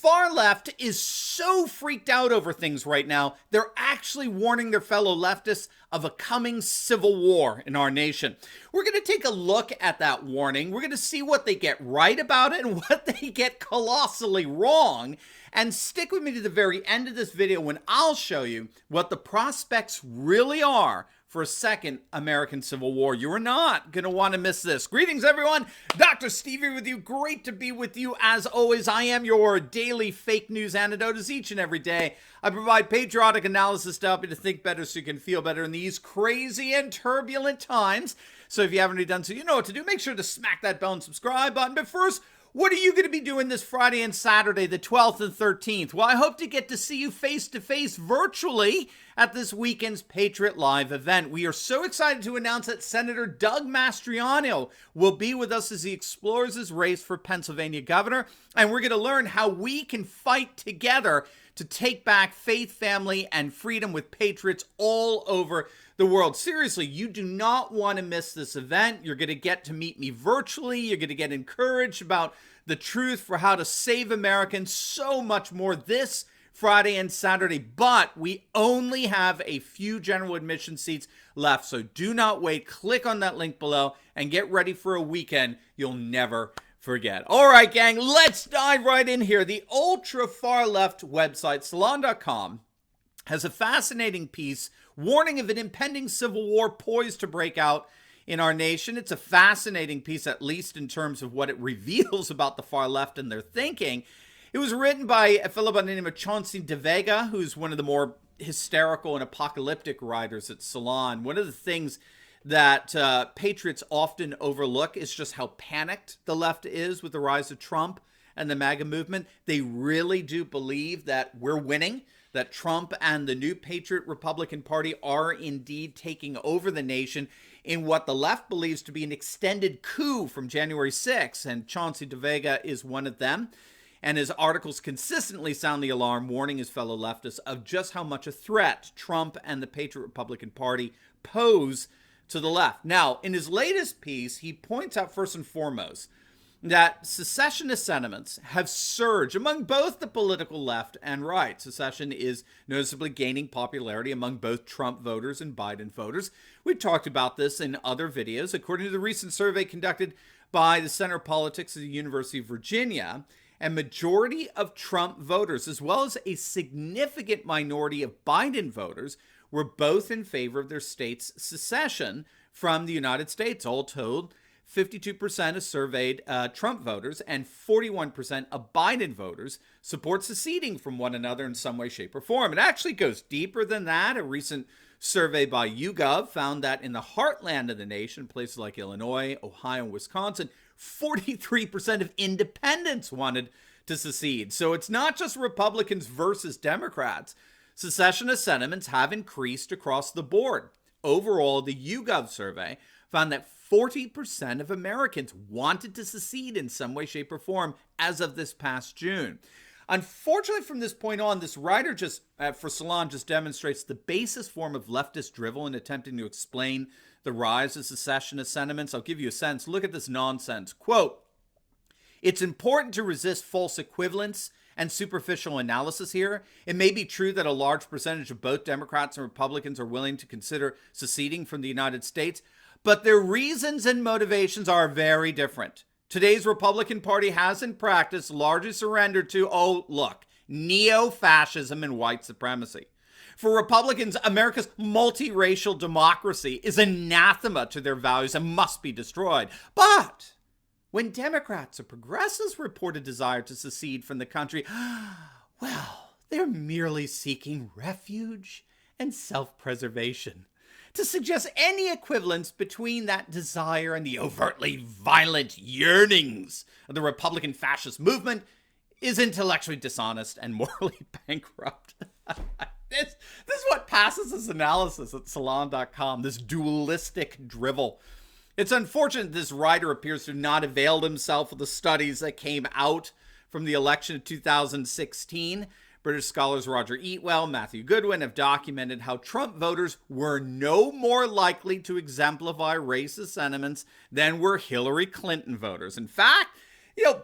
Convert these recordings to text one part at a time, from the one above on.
far left is so freaked out over things right now, they're actually warning their fellow leftists of a coming civil war in our nation. We're going to take a look at that warning. We're going to see what they get right about it and what they get colossally wrong. And stick with me to the very end of this video when I'll show you what the prospects really are for a second American Civil War. You are not going to want to miss this. Greetings, everyone. Dr. Stevie with you. Great to be with you. As always, I am your daily fake news antidote. As each and every day, I provide patriotic analysis to help you to think better so you can feel better in these crazy and turbulent times. So if you haven't already done so, you know what to do. Make sure to smack that bell and subscribe button. But first, what are you going to be doing this Friday and Saturday, the 12th and 13th? Well, I hope to get to see you face-to-face virtually at this weekend's Patriot Live event. We are so excited to announce that Senator Doug Mastriano will be with us as he explores his race for Pennsylvania governor. And we're going to learn how we can fight together to take back faith, family, and freedom with patriots all over the world. Seriously, you do not want to miss this event. You're going to get to meet me virtually. You're going to get encouraged about the truth for how to save Americans. So much more this Friday and Saturday. But we only have a few general admission seats left. So do not wait. Click on that link below and get ready for a weekend you'll never forget. All right, gang, let's dive right in here. The ultra far left website, salon.com, has a fascinating piece warning of an impending civil war poised to break out in our nation. It's a fascinating piece, at least in terms of what it reveals about the far left and their thinking. It was written by a fellow by the name of Chauncey DeVega, who's one of the more hysterical and apocalyptic writers at Salon. One of the things that patriots often overlook is just how panicked the left is with the rise of Trump and the MAGA movement. They really do believe that we're winning, that Trump and the new Patriot Republican Party are indeed taking over the nation in what the left believes to be an extended coup from January 6th. And Chauncey DeVega is one of them. And his articles consistently sound the alarm, warning his fellow leftists of just how much a threat Trump and the Patriot Republican Party pose to the left. Now, in his latest piece, he points out first and foremost that secessionist sentiments have surged among both the political left and right. Secession is noticeably gaining popularity among both Trump voters and Biden voters. We've talked about this in other videos. According to the recent survey conducted by the Center of Politics at the University of Virginia, a majority of Trump voters, as well as a significant minority of Biden voters, were both in favor of their state's secession from the United States. All told, 52% of surveyed Trump voters and 41% of Biden voters support seceding from one another in some way, shape, or form. It actually goes deeper than that. A recent survey by YouGov found that in the heartland of the nation, places like Illinois, Ohio, and Wisconsin, 43% of independents wanted to secede. So it's not just Republicans versus Democrats. Secessionist sentiments have increased across the board. Overall, the YouGov survey found that 40% of Americans wanted to secede in some way, shape, or form as of this past June. Unfortunately, from this point on, this writer for Salon just demonstrates the basest form of leftist drivel in attempting to explain the rise of secessionist sentiments. I'll give you a sense. Look at this nonsense. Quote, "It's important to resist false equivalence and superficial analysis here. It may be true that a large percentage of both Democrats and Republicans are willing to consider seceding from the United States, but their reasons and motivations are very different. Today's Republican Party has in practice largely surrendered to, neo-fascism and white supremacy. For Republicans, America's multiracial democracy is anathema to their values and must be destroyed. But when Democrats or progressives report a desire to secede from the country, well, they're merely seeking refuge and self-preservation. To suggest any equivalence between that desire and the overtly violent yearnings of the Republican fascist movement is intellectually dishonest and morally bankrupt." This is what passes as analysis at Salon.com, this dualistic drivel. It's unfortunate this writer appears to have not availed himself of the studies that came out from the election of 2016. British scholars Roger Eatwell, Matthew Goodwin have documented how Trump voters were no more likely to exemplify racist sentiments than were Hillary Clinton voters. In fact,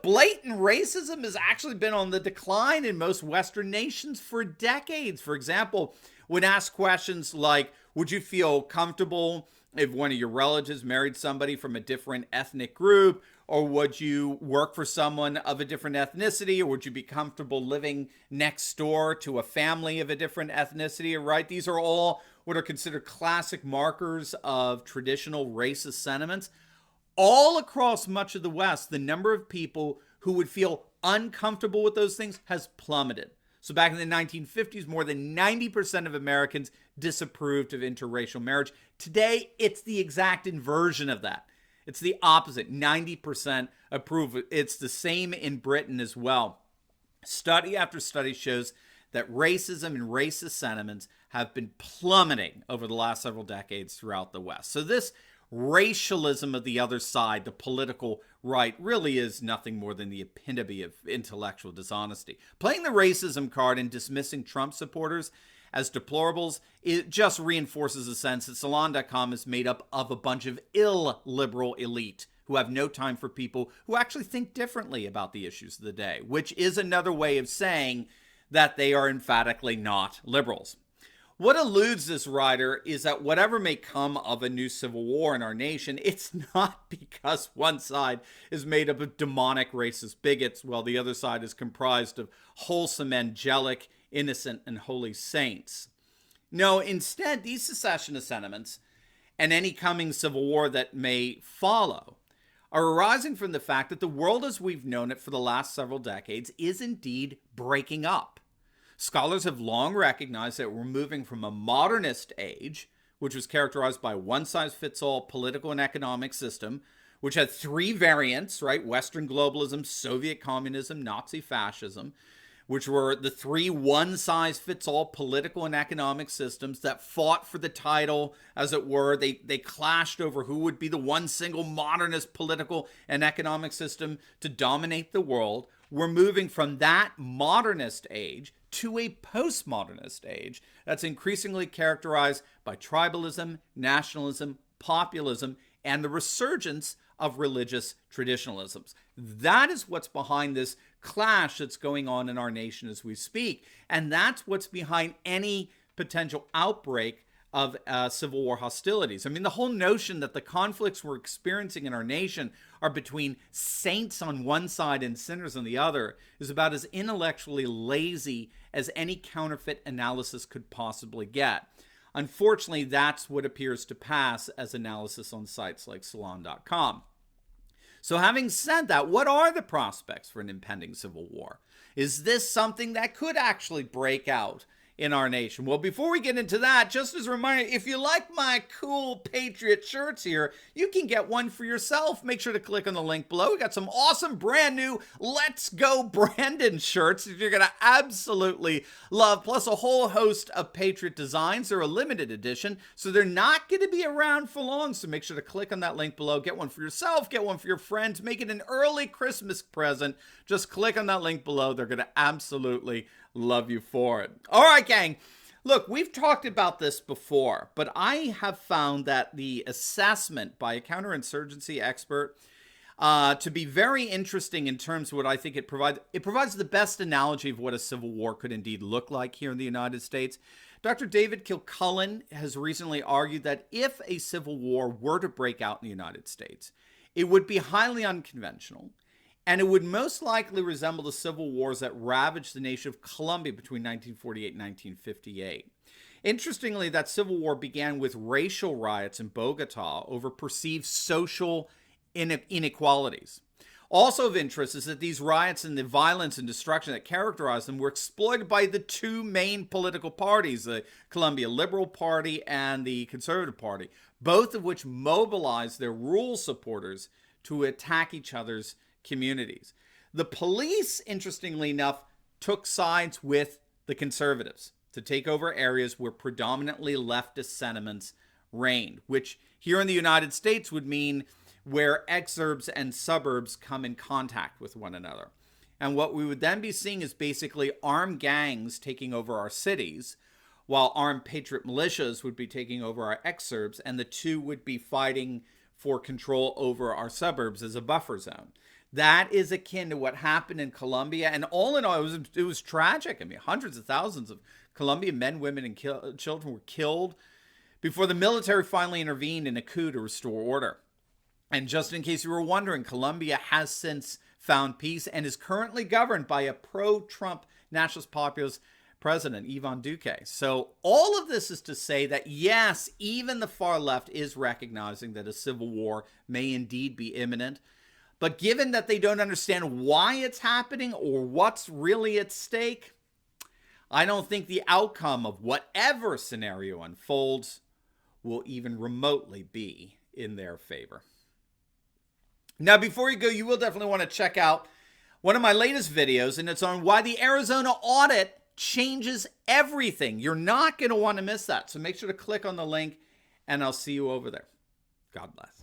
Blatant racism has actually been on the decline in most Western nations for decades. For example, when asked questions like, would you feel comfortable if one of your relatives married somebody from a different ethnic group? Or would you work for someone of a different ethnicity? Or would you be comfortable living next door to a family of a different ethnicity? Right? These are all what are considered classic markers of traditional racist sentiments. All across much of the West, the number of people who would feel uncomfortable with those things has plummeted. So back in the 1950s, more than 90% of Americans disapproved of interracial marriage. Today, it's the exact inversion of that. It's the opposite. 90% approve. It's the same in Britain as well. Study after study shows that racism and racist sentiments have been plummeting over the last several decades throughout the West. So this racialism of the other side, the political right, really is nothing more than the epitome of intellectual dishonesty. Playing the racism card and dismissing Trump supporters as deplorables, it just reinforces the sense that Salon.com is made up of a bunch of illiberal elite who have no time for people who actually think differently about the issues of the day, which is another way of saying that they are emphatically not liberals. What eludes this writer is that whatever may come of a new civil war in our nation, it's not because one side is made up of demonic racist bigots while the other side is comprised of wholesome, angelic, innocent, and holy saints. No, instead, these secessionist sentiments and any coming civil war that may follow are arising from the fact that the world as we've known it for the last several decades is indeed breaking up. Scholars have long recognized that we're moving from a modernist age, which was characterized by a one-size-fits-all political and economic system, which had three variants, right? Western globalism, Soviet communism, Nazi fascism, which were the three one-size-fits-all political and economic systems that fought for the title, as it were. They clashed over who would be the one single modernist political and economic system to dominate the world. We're moving from that modernist age to a postmodernist age that's increasingly characterized by tribalism, nationalism, populism, and the resurgence of religious traditionalisms. That is what's behind this clash that's going on in our nation as we speak. And that's what's behind any potential outbreak of civil war hostilities. I mean, the whole notion that the conflicts we're experiencing in our nation are between saints on one side and sinners on the other is about as intellectually lazy as any counterfeit analysis could possibly get. Unfortunately, that's what appears to pass as analysis on sites like Salon.com. So having said that, what are the prospects for an impending civil war? Is this something that could actually break out in our nation? Well, before we get into that, just as a reminder, if you like my cool Patriot shirts here, you can get one for yourself. Make sure to click on the link below. We got some awesome brand new Let's Go Brandon shirts that you're going to absolutely love, plus a whole host of Patriot designs. They're a limited edition, so they're not going to be around for long, so make sure to click on that link below. Get one for yourself, get one for your friends, make it an early Christmas present. Just click on that link below. They're going to absolutely love you for it. All right, gang. Look, we've talked about this before, but I have found that the assessment by a counterinsurgency expert to be very interesting in terms of what I think it provides. It provides the best analogy of what a civil war could indeed look like here in the United States. Dr. David Kilcullen has recently argued that if a civil war were to break out in the United States, it would be highly unconventional. And it would most likely resemble the civil wars that ravaged the nation of Colombia between 1948 and 1958. Interestingly, that civil war began with racial riots in Bogota over perceived social inequalities. Also of interest is that these riots and the violence and destruction that characterized them were exploited by the two main political parties, the Colombia Liberal Party and the Conservative Party, both of which mobilized their rule supporters to attack each other's communities. The police, interestingly enough, took sides with the conservatives to take over areas where predominantly leftist sentiments reigned, which here in the United States would mean where exurbs and suburbs come in contact with one another. And what we would then be seeing is basically armed gangs taking over our cities, while armed patriot militias would be taking over our exurbs, and the two would be fighting for control over our suburbs as a buffer zone. That is akin to what happened in Colombia. And all in all, it was tragic. I mean, hundreds of thousands of Colombian men, women, and children were killed before the military finally intervened in a coup to restore order. And just in case you were wondering, Colombia has since found peace and is currently governed by a pro-Trump nationalist populist president, Ivan Duque. So all of this is to say that, yes, even the far left is recognizing that a civil war may indeed be imminent. But given that they don't understand why it's happening or what's really at stake, I don't think the outcome of whatever scenario unfolds will even remotely be in their favor. Now, before you go, you will definitely want to check out one of my latest videos, and it's on why the Arizona audit changes everything. You're not going to want to miss that. So make sure to click on the link, and I'll see you over there. God bless.